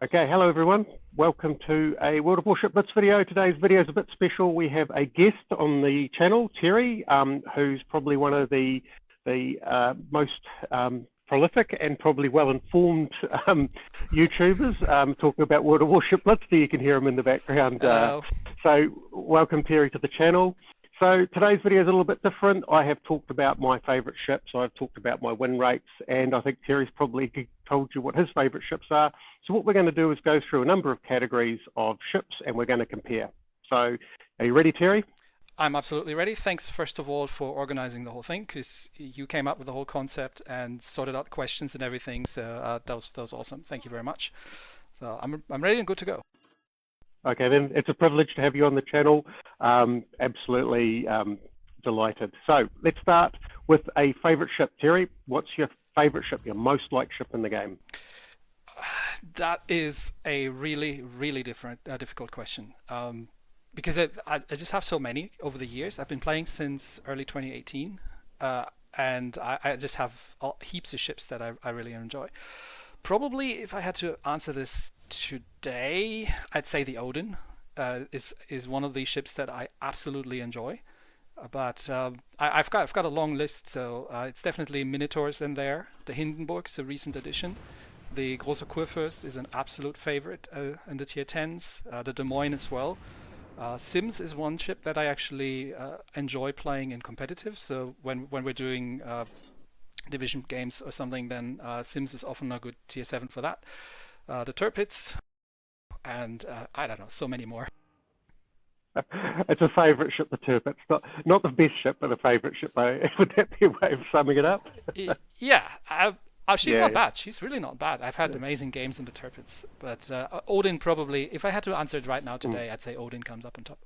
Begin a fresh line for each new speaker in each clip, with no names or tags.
Okay, hello everyone. Welcome to a World of Warship Blitz video. Today's video is a bit special. We have a guest on the channel, Terry, who's probably one of the most prolific and probably well-informed YouTubers talking about World of Warship Blitz. There you can hear him in the background. So welcome, Terry, to the channel. So today's video is a little bit different. I have talked about my favourite ships. I've talked about my win rates, and I think Terry's probably told you what his favourite ships are. So what we're going to do is go through a number of categories of ships, and we're going to compare. So are you ready, Terry?
I'm absolutely ready. Thanks, first of all, for organizing the whole thing, because you came up with the whole concept and sorted out questions and everything. So that was awesome. Thank you very much. So I'm ready and good to go.
Okay, then it's a privilege to have you on the channel. Absolutely delighted. So let's start with a favourite ship. Terry, what's your favourite ship, your most liked ship in the game?
That is a really, really difficult question. Because I just have so many over the years. I've been playing since early 2018, and I just have heaps of ships that I really enjoy. Probably, if I had to answer this today, I'd say the Odin is one of these ships that I absolutely enjoy. But I've got a long list, so it's definitely Minotaurs in there. The Hindenburg is a recent addition. The Großer Kurfürst is an absolute favorite in the tier 10s. The Des Moines as well. Sims is one ship that I actually enjoy playing in competitive. So when we're doing division games or something, then Sims is often a good tier 7 for that. The Torpedoes, and I don't know, so many more.
It's a favourite ship, the Turp. It's not the best ship, but a favourite ship. Would that be a way of summing it up?
Yeah, she's not bad. She's really not bad. I've had amazing games in the Turpets, but Odin probably, if I had to answer it right now today, I'd say Odin comes up on top.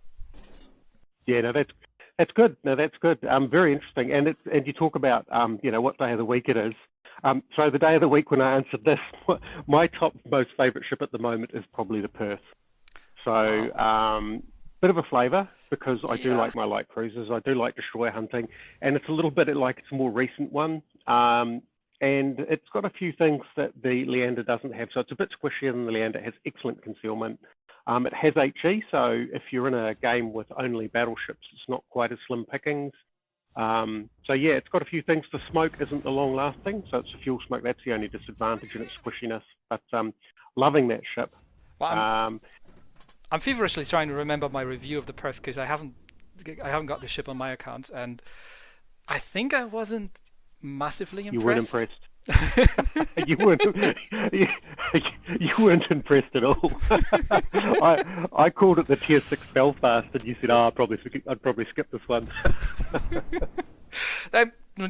Yeah, no, that's good. No, that's good. Very interesting. And you talk about what day of the week it is. So the day of the week when I answered this, my top most favourite ship at the moment is probably the Perth. So bit of a flavour because I do like my light cruisers. I do like destroyer hunting, and it's a little bit like it's a more recent one. And it's got a few things that the Leander doesn't have. So it's a bit squishier than the Leander. It has excellent concealment. It has HE, so if you're in a game with only battleships, it's not quite as slim pickings. So yeah, it's got a few things. The smoke isn't the long lasting, so it's a fuel smoke. That's the only disadvantage in its squishiness. But loving that ship.
Well, I'm feverishly trying to remember my review of the Perth because I haven't got the ship on my account, and I think I wasn't massively impressed.
You weren't impressed. you weren't impressed at all. I called it the tier 6 Belfast, and you said, I'd probably skip this one.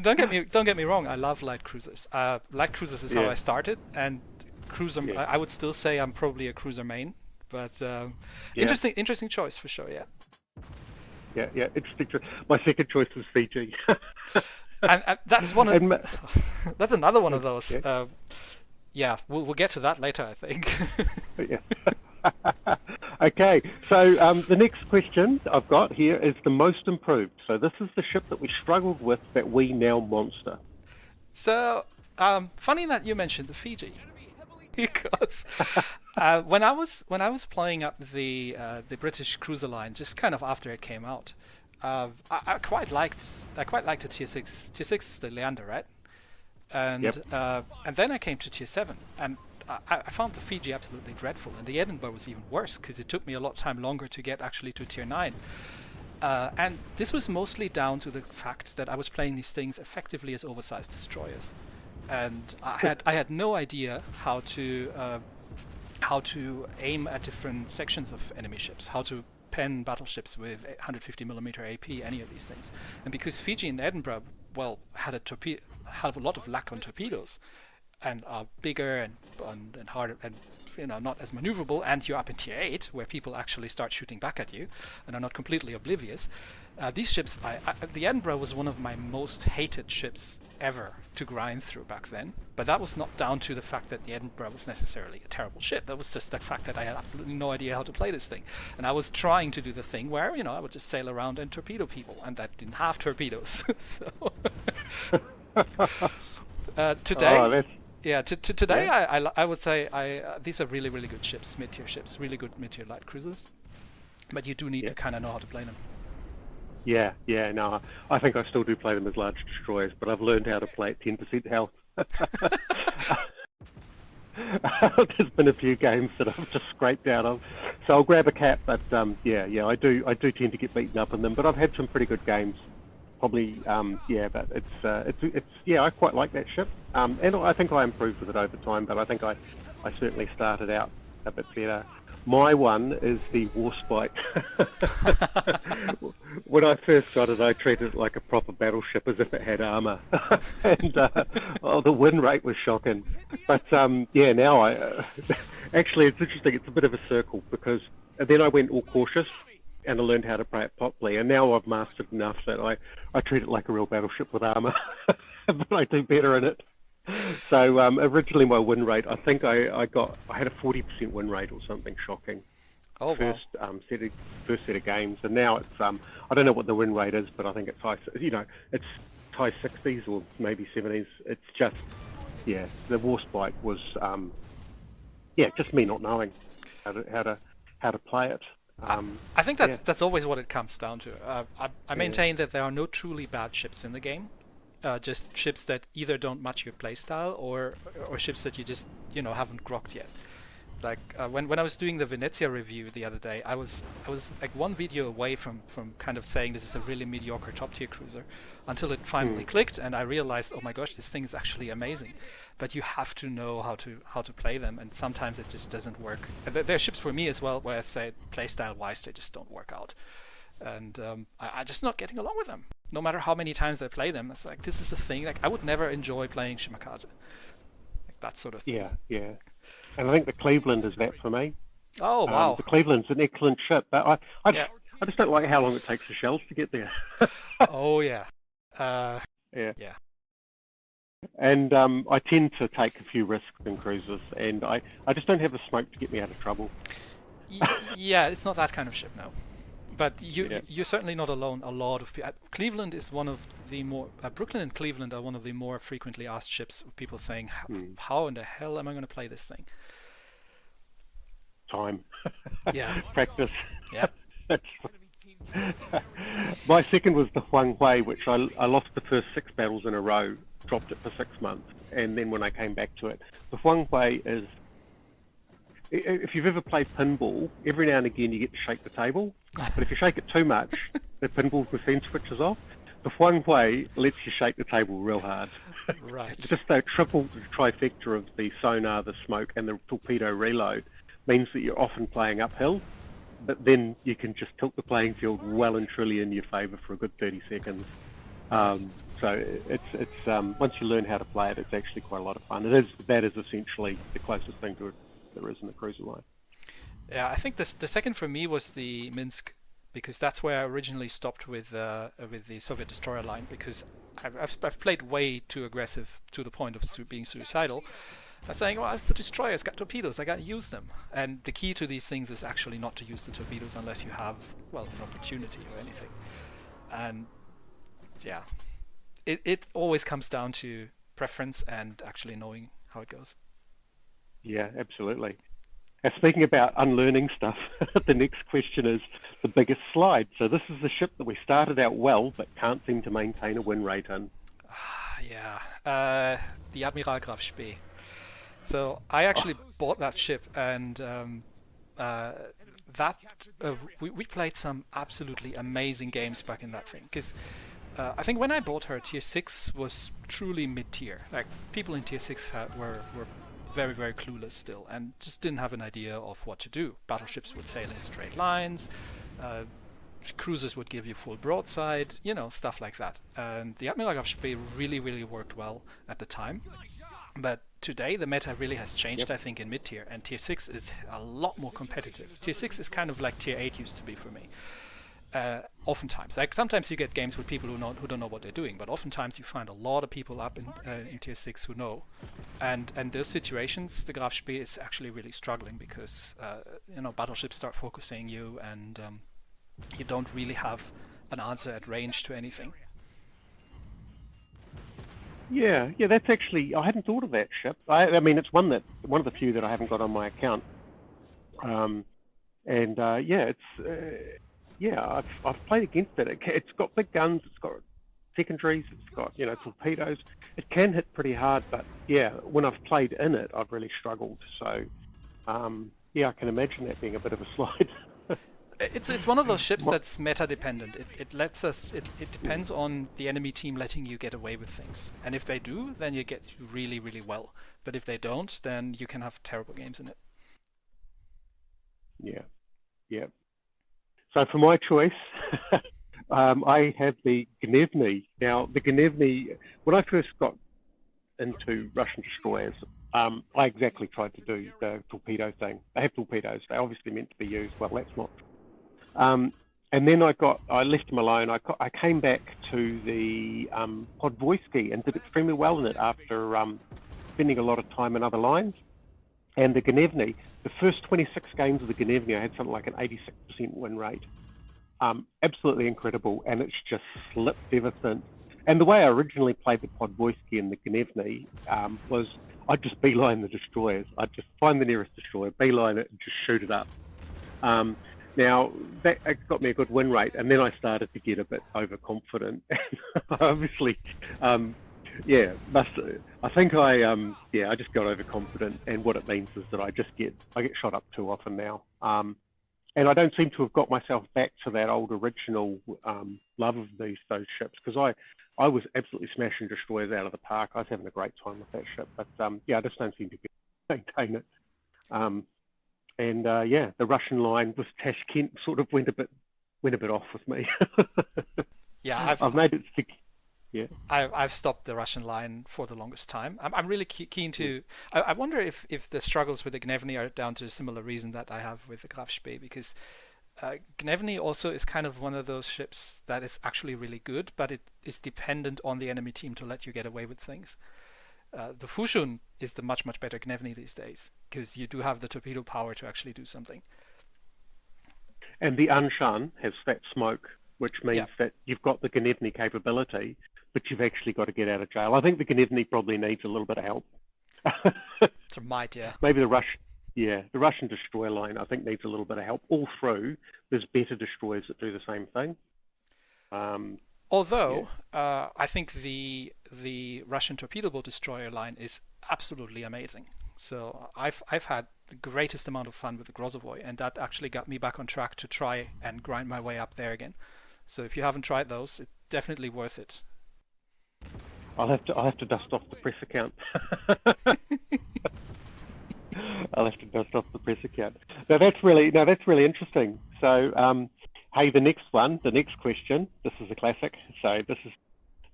Don't get me wrong. I love light cruisers. Light cruisers is how I started, and cruiser. Yeah. I would still say I'm probably a cruiser main, but interesting choice for sure.
Yeah, interesting choice. My second choice was Fiji.
And that's that's another one of those. Yeah, we'll get to that later, I think.
Okay, so the next question I've got here is the most improved. So this is the ship that we struggled with that we now monster.
So funny that you mentioned the Fiji, because when I was playing up the British cruiser line just kind of after it came out. I quite liked the tier 6. Tier 6 is the Leander, right? And and then I came to tier 7, and I found the Fiji absolutely dreadful, and the Edinburgh was even worse because it took me a lot of time longer to get actually to tier 9. And this was mostly down to the fact that I was playing these things effectively as oversized destroyers, and I had no idea how to aim at different sections of enemy ships, how to pen battleships with 150mm AP, any of these things. And because Fiji and Edinburgh, well, had a lot of lack on torpedoes, and are bigger and harder and not as maneuverable, and you're up in tier 8 where people actually start shooting back at you and are not completely oblivious. These ships, the Edinburgh was one of my most hated ships ever to grind through back then, but that was not down to the fact that the Edinburgh was necessarily a terrible ship. That was just the fact that I had absolutely no idea how to play this thing, and I was trying to do the thing where I would just sail around and torpedo people, and I didn't have torpedoes. So today Yeah, today
Yeah,
I would say these are really really good ships, mid-tier ships, really good mid-tier light cruisers. But you do need
yeah,
to kind of know how to play them.
yeah, yeah. No, I think I still do play them as large destroyers, but I've learned how to play at 10% health. There's been a few games that I've just scraped out of, so I'll grab a cap. But yeah, I do tend to get beaten up in them. But I've had some pretty good games. Probably, yeah, but it's yeah, I quite like that ship, and I think I improved with it over time. But I think I certainly started out a bit better. My one is the Warspite. When I first got it, I treated it like a proper battleship, as if it had armor, and oh, the win rate was shocking. But yeah, now actually it's interesting. It's a bit of a circle because then I went all cautious and I learned how to play it properly, and now I've mastered enough that I treat it like a real battleship with armor, but I do better in it. So originally my win rate, I think I had a 40% win rate or something shocking
Oh wow.
first set of games, and now it's I don't know what the win rate is, but I think it's high, it's high 60s or maybe 70s. It's just yeah, the Warspite was yeah, just me not knowing how to play it.
I think
Yeah.
that's always what it comes down to. I
Yeah.
maintain that there are no truly bad ships in the game. Just ships that either don't match your playstyle or ships that you just haven't grokked yet. Like when I was doing the Venezia review the other day, I was like one video away from kind of saying this is a really mediocre top tier cruiser, until it finally clicked and I realized, oh my gosh, this thing is actually amazing. But you have to know how to play them, and sometimes it just doesn't work. There are ships for me as well where I say playstyle wise they just don't work out, and I'm just not getting along with them. No matter how many times I play them, it's like this is the thing. Like I would never enjoy playing Shimakaze, like that sort of thing.
Yeah, yeah. And I think the Cleveland is that for me.
Oh wow.
The Cleveland's an excellent ship, but
Yeah.
I just don't like how long it takes the shells to get there.
Oh yeah. Uh,
Yeah.
yeah.
And I tend to take a few risks in cruises, and I just don't have the smoke to get me out of trouble.
Yeah, it's not that kind of ship, no. But
Yeah.
you're certainly not alone. A lot of people. Cleveland is one of the more. Brooklyn and Cleveland are one of the more frequently asked ships. People saying, "How in the hell am I going to play this thing?"
Time.
Yeah.
Practice.
Yeah.
My second was the Fuang, which I lost the first 6 battles in a row, dropped it for 6 months, and then when I came back to it, the Fuang is, if you've ever played pinball, every now and again you get to shake the table, but if you shake it too much, the pinball machine switches off. The Fuang lets you shake the table real hard.
Right.
Just a triple trifecta of the sonar, the smoke, and the torpedo reload means that you're often playing uphill, but then you can just tilt the playing field well and truly in your favour for a good 30 seconds. So it's once you learn how to play it, it's actually quite a lot of fun. That is essentially the closest thing to it there is in the cruiser line.
Yeah, I think the second for me was the Minsk, because that's where I originally stopped with the Soviet destroyer line, because I've played way too aggressive to the point of being suicidal. I'm saying, well, it's the destroyer, it's got torpedoes, I gotta use them. And the key to these things is actually not to use the torpedoes unless you have, well, an opportunity or anything. And yeah, it always comes down to preference and actually knowing how it goes.
Yeah, absolutely. Now, speaking about unlearning stuff, the next question is the biggest slide. So this is the ship that we started out well, but can't seem to maintain a win rate in.
Yeah, the Admiral Graf Spee. So I actually bought that ship, and we played some absolutely amazing games back in that thing. Because I think when I bought her, Tier 6 was truly mid-tier. Like people in Tier 6 were very, very clueless still, and just didn't have an idea of what to do. Battleships would sail in straight lines. Cruisers would give you full broadside, stuff like that. And the Admiral Graf Spee really, really worked well at the time. But today the meta really has changed, I think, in mid-tier, and Tier 6 is a lot more competitive. Tier 6 is kind of like Tier 8 used to be for me. Oftentimes, like sometimes you get games with people who don't know what they're doing, but oftentimes you find a lot of people up in Tier 6 who know. And those situations, the Graf Spee is actually really struggling because battleships start focusing you, and you don't really have an answer at range to anything.
Yeah, yeah, that's actually, I hadn't thought of that ship. I mean, it's one of the few that I haven't got on my account. And yeah, yeah, I've played against it. It's got big guns, it's got secondaries, it's got torpedoes. It can hit pretty hard, but yeah, when I've played in it, I've really struggled. So yeah, I can imagine that being a bit of a slide.
It's one of those ships that's meta dependent. It depends on the enemy team letting you get away with things. And if they do, then you get really, really well. But if they don't, then you can have terrible games in it.
Yeah, yeah. So for my choice, I have the Gennady. Now, the Gennady, when I first got into Russian destroyers, I exactly tried to do the torpedo thing. They have torpedoes. They're obviously meant to be used. Well, that's not. And then I left them alone. I came back to the Podvoisky and did extremely well in it after spending a lot of time in other lines. And the Gennady, the first 26 games of the Gennady, I had something like an 86% win rate. Absolutely incredible, and it's just slipped ever since. And the way I originally played the Podvoisky and the Gennady was I'd just beeline the destroyers. I'd just find the nearest destroyer, beeline it, and just shoot it up. Now, that got me a good win rate, and then I started to get a bit overconfident. Obviously, yeah, I think I just got overconfident, and what it means is that I get shot up too often now. And I don't seem to have got myself back to that old original love of those ships, because I was absolutely smashing destroyers out of the park. I was having a great time with that ship, but yeah, I just don't seem to maintain it. And yeah, the Russian line with Tashkent sort of went a bit off with me.
Yeah,
I've made it stick. Yeah,
I've stopped the Russian line for the longest time. I'm really keen to. I wonder if the struggles with the Gennady are down to a similar reason that I have with the Graf Spee, because Gennady also is kind of one of those ships that is actually really good, but it is dependent on the enemy team to let you get away with things. The Fushun is the much better Gennady these days, because you do have the torpedo power to actually do something.
And the Anshan has fat smoke, which means that you've got the Gennady capability, but you've actually got to get out of jail. I think the Gennady probably needs a little bit of help.
It might, yeah.
Maybe the Russian destroyer line, I think, needs a little bit of help. All through, there's better destroyers that do the same thing.
Although, I think the Russian torpedo boat destroyer line is absolutely amazing. So I've had the greatest amount of fun with the Grozovoi, and that actually got me back on track to try and grind my way up there again. So if you haven't tried those, it's definitely worth it.
I'll have to dust off the press account. I'll have to dust off the press account. Now that's really interesting. So hey, the next question. This is a classic. So this is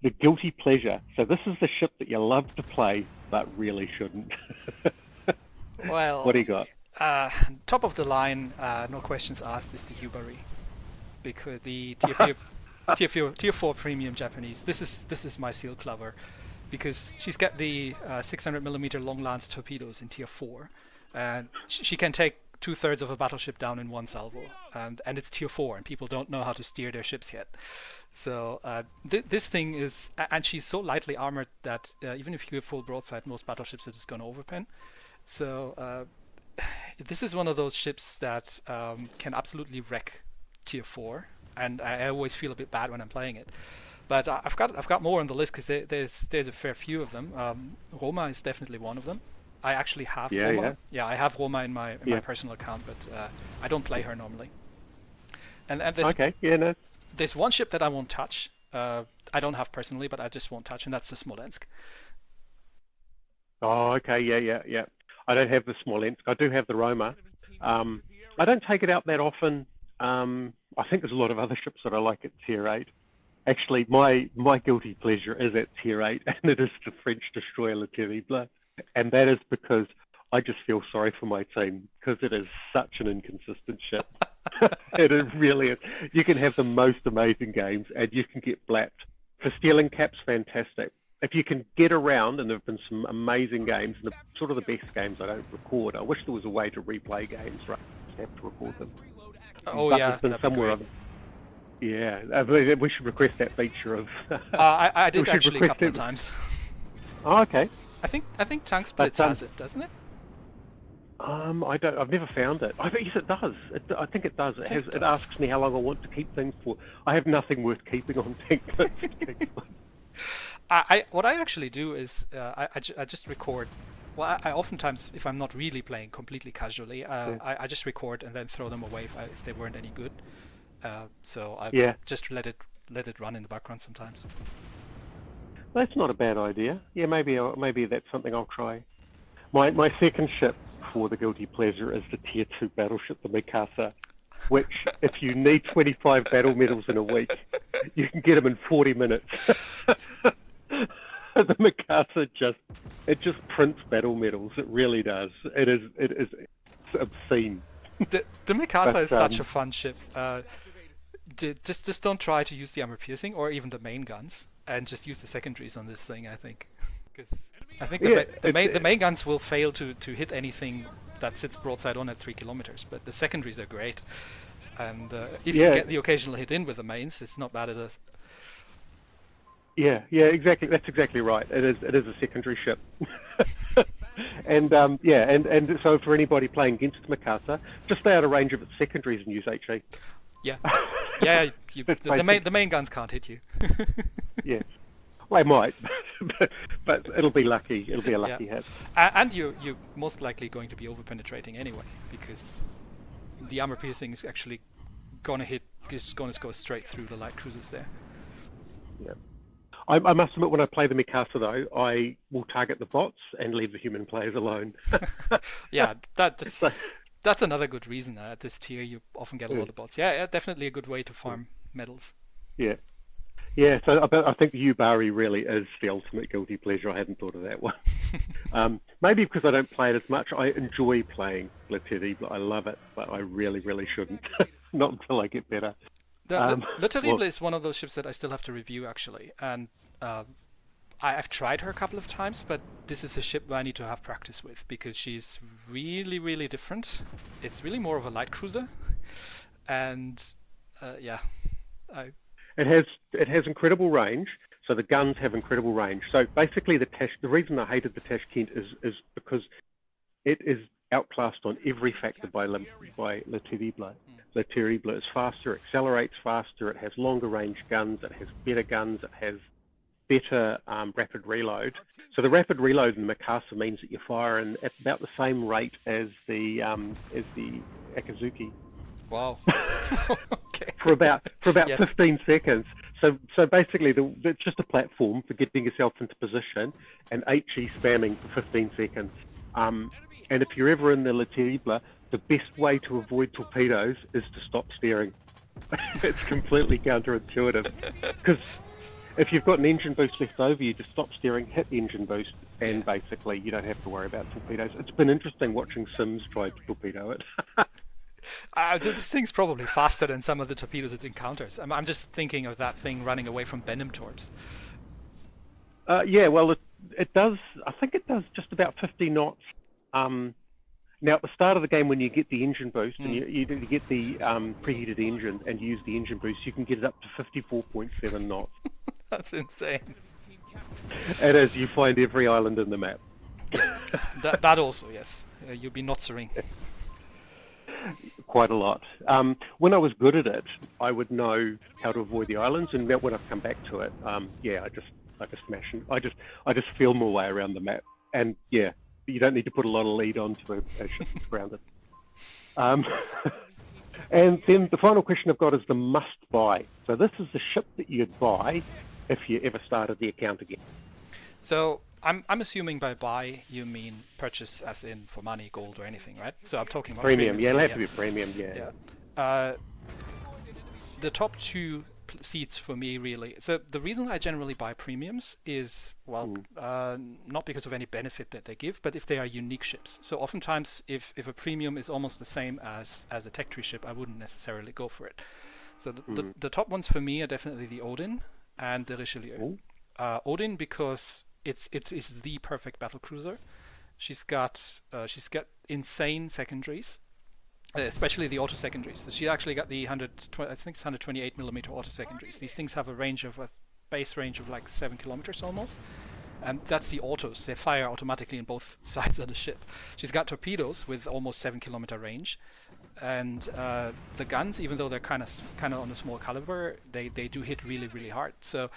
the guilty pleasure. So this is the ship that you love to play but really shouldn't.
Well,
what do you got?
Top of the line, no questions asked, is the Hubari, because the tier 4 premium Japanese. This is my seal clover, because she's got the 600mm long lance torpedoes in tier 4, and she can take 2/3 of a battleship down in one salvo, and it's tier 4, and people don't know how to steer their ships yet. So this thing is, and she's so lightly armored that even if you give full broadside, most battleships are just going to overpen. So this is one of those ships that can absolutely wreck tier 4, and I always feel a bit bad when I'm playing it. But I've got more on the list, because there's a fair few of them. Roma is definitely one of them. I actually have Roma. Yeah, I have Roma in my personal account, but I don't play her normally. And there's one ship that I won't touch. I don't have personally, but I just won't touch, and that's the Smolensk.
Oh, okay, yeah. I don't have the Smolensk. I do have the Roma. I don't take it out that often. I think there's a lot of other ships that I like at tier 8. Actually, my guilty pleasure is at tier 8, and it is the French destroyer Le Terrible. And that is because I just feel sorry for my team, because it is such an inconsistent ship. It really is. You can have the most amazing games, and you can get blapped. For stealing caps, fantastic. If you can get around, and there have been some amazing games, and sort of the best games I don't record. I wish there was a way to replay games, right? Just have to record them.
Oh,
but
yeah.
There's been somewhere other. Yeah, we should request that feature of.
I did actually a couple of times.
Oh, okay.
I think Tanks
But
Blitz has it, doesn't it?
I don't. I've never found it. I think yes, it does. I think it does.
I
It
think
has.
it
It
does.
asks me how long I want to keep things for. I have nothing worth keeping on tank lists.
What I actually do is I just record. Well, I oftentimes, if I'm not really playing completely casually,
Yeah.
I just record and then throw them away if they weren't any good. So I
Yeah.
just let it run in the background sometimes.
That's not a bad idea. Yeah, maybe that's something I'll try. My second ship for the guilty pleasure is the Tier 2 battleship, the Mikasa, which, if you need 25 battle medals in a week, you can get them in 40 minutes. The Mikasa just prints battle medals. It really does. It's obscene.
The Mikasa
But
is such a fun ship. Just don't try to use the armor piercing or even the main guns, and just use the secondaries on this thing. I think, because I think the main guns will fail to hit anything that sits broadside on at 3 kilometers, but the secondaries are great. And if you get the occasional hit in with the mains, it's not bad at us.
Yeah, exactly. That's exactly right. It is a secondary ship. And and so for anybody playing against Mikasa, just stay out of range of its secondaries and use HE.
Yeah, yeah. The main guns can't hit you.
Yeah, well, they might, but it'll be lucky. It'll be a lucky hit.
And you're most likely going to be over penetrating anyway, because the armor piercing is actually gonna go straight through the light cruisers there.
Yeah. I must admit, when I play the Mikasa, though, I will target the bots and leave the human players alone.
Yeah, that's another good reason. At this tier, you often get a lot of bots. Yeah, definitely a good way to farm medals.
Yeah. So I think the Yubari really is the ultimate guilty pleasure. I hadn't thought of that one. Maybe because I don't play it as much. I enjoy playing Le Terrible. I love it, but I really, really shouldn't. Not until I get better.
Le Terrible is one of those ships that I still have to review, actually. And I've tried her a couple of times, but this is a ship I need to have practice with, because she's really, really different. It's really more of a light cruiser. And
It has incredible range. So the guns have incredible range. So basically, the reason I hated the Tashkent is because it is outclassed on every factor by Le Terrible. Le Terrible is faster, accelerates faster, it has longer range guns, it has better guns, it has better rapid reload. So the rapid reload in the Mikasa means that you fire at about the same rate as the Akazuki.
Wow. Okay.
For about
Yes.
15 seconds. So basically, it's just a platform for getting yourself into position and HE spamming for 15 seconds. And if you're ever in the Le Terrible, the best way to avoid torpedoes is to stop steering. It's completely counterintuitive. Because if you've got an engine boost left over, you just stop steering, hit engine boost, and basically you don't have to worry about torpedoes. It's been interesting watching Sims try to torpedo it.
This thing's probably faster than some of the torpedoes it encounters. I'm just thinking of that thing running away from Benham torps.
Well, it does. I think it does just about 50 knots. Now, at the start of the game, when you get the engine boost and you get the preheated engine and use the engine boost, you can get it up to 54.7 knots.
That's insane.
And as you find every island in the map.
That also, yes. You'll be notsering.
Quite a lot. When I was good at it, I would know how to avoid the islands, and when I've come back to it, I just smash it. I just feel my way around the map, and you don't need to put a lot of lead onto a ship that's grounded. And then the final question I've got is the must buy. So this is the ship that you'd buy if you ever started the account again.
So I'm assuming by buy you mean purchase as in for money, gold, or anything, right? So I'm talking about
Premium. Yeah, it'll have
yeah.
to be premium. Yeah.
The top two seats for me, really. So the reason I generally buy premiums is, not because of any benefit that they give, but if they are unique ships. So oftentimes, if a premium is almost the same as a tech tree ship, I wouldn't necessarily go for it. So the top ones for me are definitely the Odin and the Richelieu. Odin because it is the perfect battle cruiser. She's got insane secondaries, especially the auto secondaries. So she actually got the 128 millimeter auto secondaries. These things have a base range of like 7 kilometers almost, And that's the autos. They fire automatically on both sides of the ship. She's got torpedoes with almost 7 kilometer range, and the guns, even though they're kind of on a small caliber, they do hit really hard. So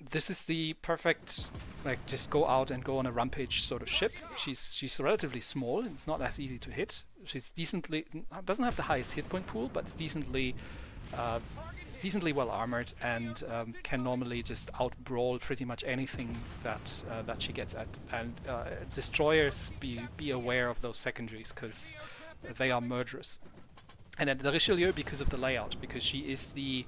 this is the perfect, like, just go out and go on a rampage sort of ship. She's relatively small. It's not as easy to hit. She's doesn't have the highest hit point pool, but it's decently well armored, and can normally just out brawl pretty much anything that she gets at. And destroyers, be aware of those secondaries, because they are murderous. And at the Richelieu, because of the layout, because she is the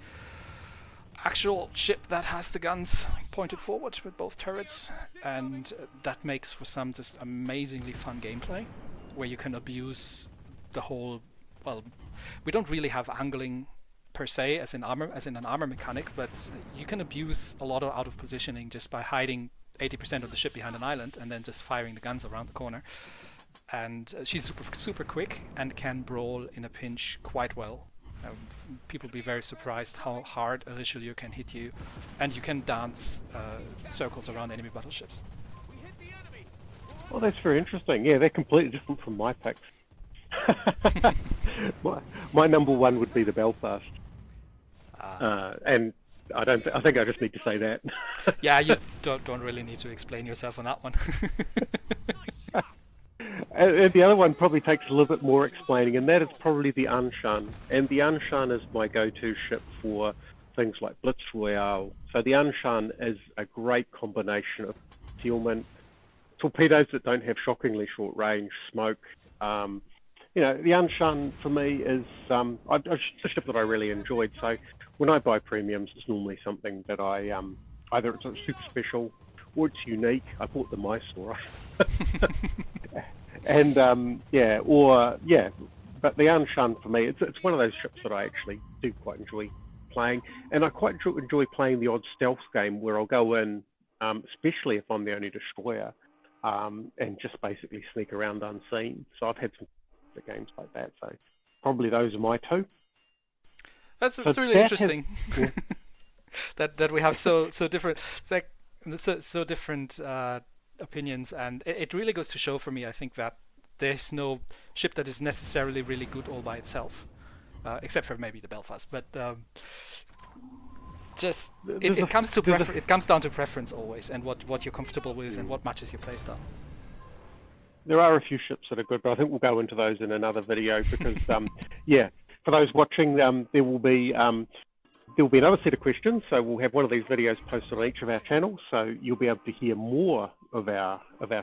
actual ship that has the guns pointed forward with both turrets, and that makes for some just amazingly fun gameplay, where you can abuse the whole. Well, we don't really have angling per se as an armor mechanic, but you can abuse a lot of out of positioning just by hiding 80% of the ship behind an island and then just firing the guns around the corner. And she's super quick and can brawl in a pinch quite well. People will be very surprised how hard a Richelieu can hit you, and you can dance circles around enemy battleships.
Well, that's very interesting. Yeah, they're completely different from my picks. my number one would be the Belfast, and I think I just need to say that.
Yeah, you don't really need to explain yourself on that one.
And the other one probably takes a little bit more explaining, and that is probably the Anshan. And the Anshan is my go-to ship for things like Blitz Royale. So the Anshan is a great combination of concealment, torpedoes that don't have shockingly short range, smoke. The Anshan for me is it's a ship that I really enjoyed. So when I buy premiums, it's normally something that I either it's a super special or it's unique. I bought the Mysore. And but the Anshan for me, it's one of those ships that I actually do quite enjoy playing, and I quite enjoy playing the odd stealth game where I'll go in, especially if I'm the only destroyer, and just basically sneak around unseen. So I've had some games like that. So probably those are my two.
That's really interesting. that we have so different. It's like so different opinions, and it really goes to show for me, I think, that there's no ship that is necessarily really good all by itself, except for maybe the Belfast. But it comes down to preference always, and what you're comfortable with and what matches your playstyle.
There are a few ships that are good, but I think we'll go into those in another video because for those watching, there will be another set of questions, so we'll have one of these videos posted on each of our channels, so you'll be able to hear more of our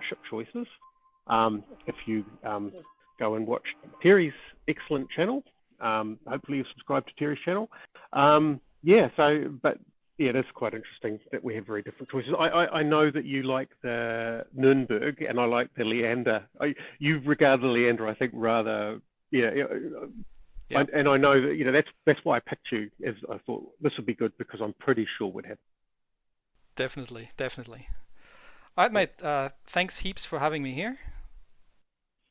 ship choices. If you go and watch Terry's excellent channel, hopefully you subscribe to Terry's channel. It is quite interesting that we have very different choices. I know that you like the Nürnberg, and I like the Leander. You regard the Leander, I think, rather, And I know that that's why I picked you. As I thought this would be good because I'm pretty sure we'd have.
Definitely. All right, mate. Thanks heaps for having me here.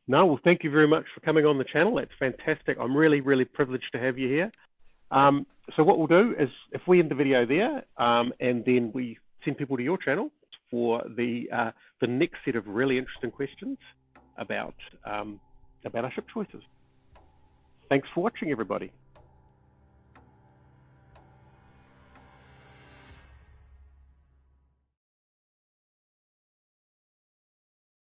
No, well, thank you very much for coming on the channel. That's fantastic. I'm really, really privileged to have you here. So what we'll do is, if we end the video there, and then we send people to your channel for the next set of really interesting questions about our ship choices. Thanks for watching, everybody.